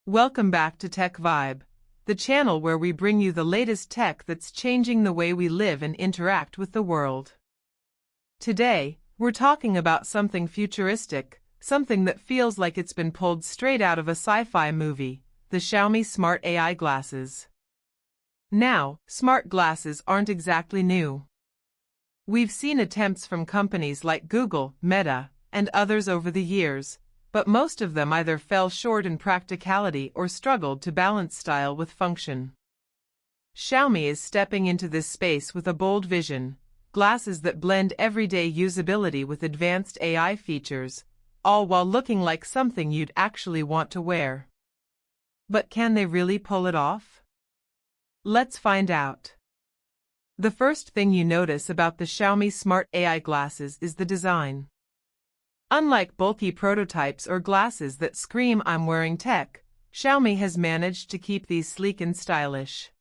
Welcome back to Tech Vibe, the channel where we bring you the latest tech that's changing the way we live and interact with the world. Today, we're talking about something futuristic, something that feels like it's been pulled straight out of a sci-fi movie, the Xiaomi Smart AI glasses. Now, smart glasses aren't exactly new. We've seen attempts from companies like Google, Meta, and others over the years, but most of them either fell short in practicality or struggled to balance style with function. Xiaomi is stepping into this space with a bold vision, glasses that blend everyday usability with advanced AI features, all while looking like something you'd actually want to wear. But can they really pull it off? Let's find out. The first thing you notice about the Xiaomi Smart AI glasses is the design. Unlike bulky prototypes or glasses that scream "I'm wearing tech," Xiaomi has managed to keep these sleek and stylish.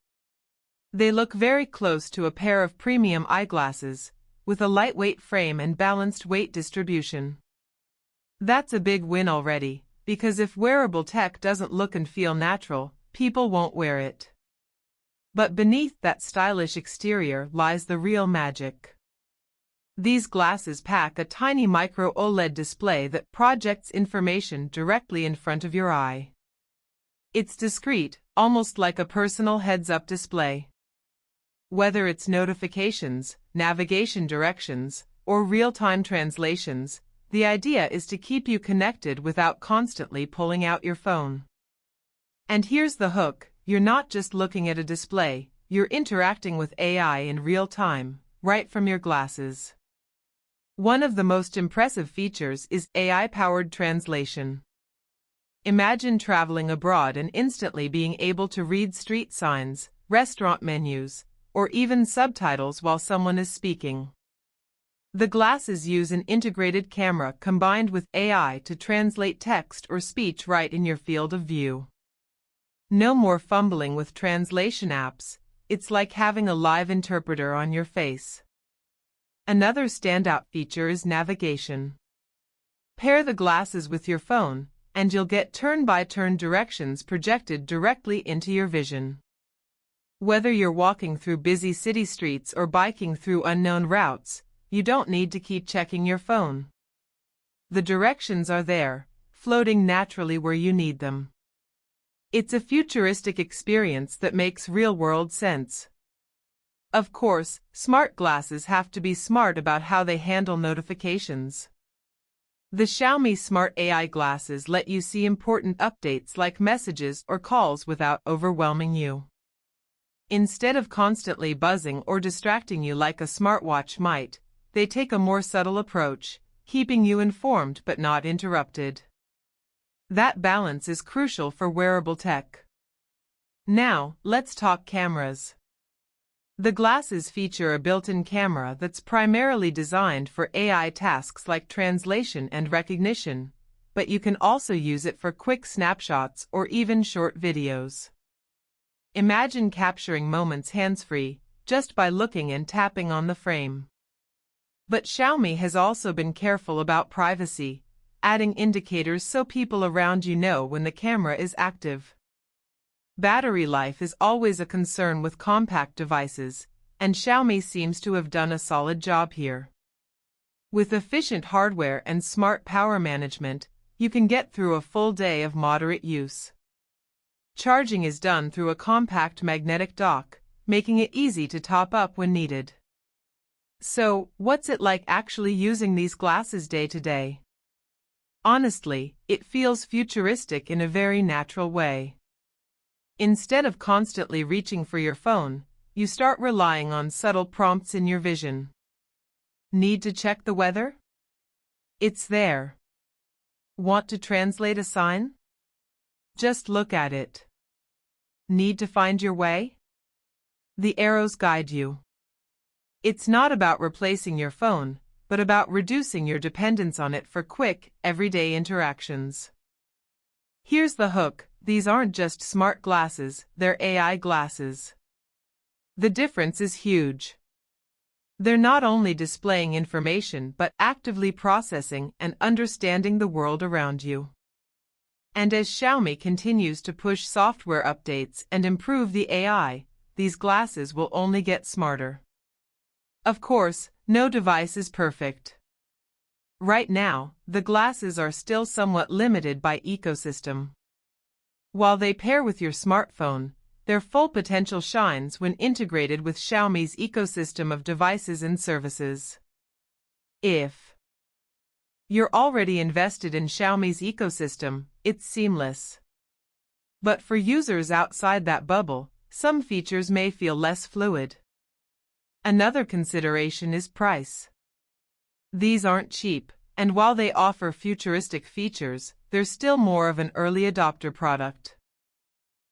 They look very close to a pair of premium eyeglasses, with a lightweight frame and balanced weight distribution. That's a big win already, because if wearable tech doesn't look and feel natural, people won't wear it. But beneath that stylish exterior lies the real magic. These glasses pack a tiny micro OLED display that projects information directly in front of your eye. It's discreet, almost like a personal heads-up display. Whether it's notifications, navigation directions, or real-time translations, the idea is to keep you connected without constantly pulling out your phone. And here's the hook, you're not just looking at a display, you're interacting with AI in real time, right from your glasses. One of the most impressive features is AI-powered translation. Imagine traveling abroad and instantly being able to read street signs, restaurant menus, or even subtitles while someone is speaking. The glasses use an integrated camera combined with AI to translate text or speech right in your field of view. No more fumbling with translation apps, it's like having a live interpreter on your face. Another standout feature is navigation. Pair the glasses with your phone, and you'll get turn-by-turn directions projected directly into your vision. Whether you're walking through busy city streets or biking through unknown routes, you don't need to keep checking your phone. The directions are there, floating naturally where you need them. It's a futuristic experience that makes real-world sense. Of course, smart glasses have to be smart about how they handle notifications. The Xiaomi Smart AI glasses let you see important updates like messages or calls without overwhelming you. Instead of constantly buzzing or distracting you like a smartwatch might, they take a more subtle approach, keeping you informed but not interrupted. That balance is crucial for wearable tech. Now, let's talk cameras. The glasses feature a built-in camera that's primarily designed for AI tasks like translation and recognition, but you can also use it for quick snapshots or even short videos. Imagine capturing moments hands-free, just by looking and tapping on the frame. But Xiaomi has also been careful about privacy, adding indicators so people around you know when the camera is active. Battery life is always a concern with compact devices, and Xiaomi seems to have done a solid job here. With efficient hardware and smart power management, you can get through a full day of moderate use. Charging is done through a compact magnetic dock, making it easy to top up when needed. So, what's it like actually using these glasses day to day? Honestly, it feels futuristic in a very natural way. Instead of constantly reaching for your phone, you start relying on subtle prompts in your vision. Need to check the weather? It's there. Want to translate a sign? Just look at it. Need to find your way? The arrows guide you. It's not about replacing your phone, but about reducing your dependence on it for quick, everyday interactions. Here's the hook. These aren't just smart glasses, they're AI glasses. The difference is huge. They're not only displaying information but actively processing and understanding the world around you. And as Xiaomi continues to push software updates and improve the AI, these glasses will only get smarter. Of course, no device is perfect. Right now, the glasses are still somewhat limited by ecosystem. While they pair with your smartphone, their full potential shines when integrated with Xiaomi's ecosystem of devices and services. If you're already invested in Xiaomi's ecosystem, it's seamless. But for users outside that bubble, some features may feel less fluid. Another consideration is price. These aren't cheap, and while they offer futuristic features, they're still more of an early adopter product.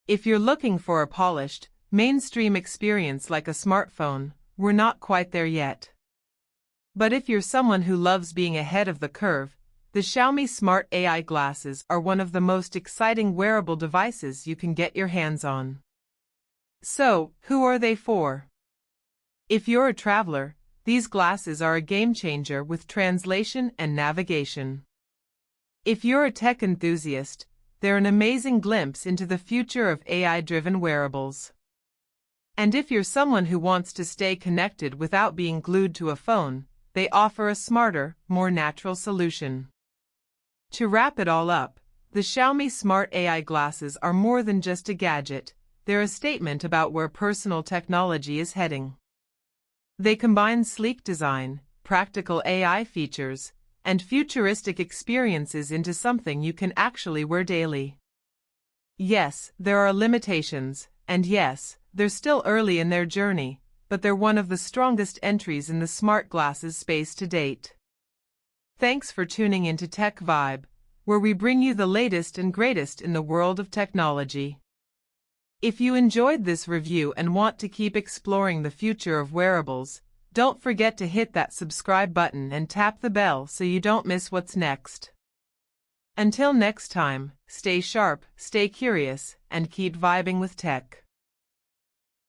If you're looking for a polished, mainstream experience like a smartphone, we're not quite there yet. But if you're someone who loves being ahead of the curve, the Xiaomi Smart AI glasses are one of the most exciting wearable devices you can get your hands on. So, who are they for? If you're a traveler, these glasses are a game changer with translation and navigation. If you're a tech enthusiast, they're an amazing glimpse into the future of AI-driven wearables. And if you're someone who wants to stay connected without being glued to a phone, they offer a smarter, more natural solution. To wrap it all up, the Xiaomi Smart AI glasses are more than just a gadget, they're a statement about where personal technology is heading. They combine sleek design, practical AI features, and futuristic experiences into something you can actually wear daily. Yes, there are limitations, and yes, they're still early in their journey, but they're one of the strongest entries in the smart glasses space to date. Thanks for tuning into Tech Vibe, where we bring you the latest and greatest in the world of technology. If you enjoyed this review and want to keep exploring the future of wearables, don't forget to hit that subscribe button and tap the bell so you don't miss what's next. Until next time, stay sharp, stay curious, and keep vibing with tech.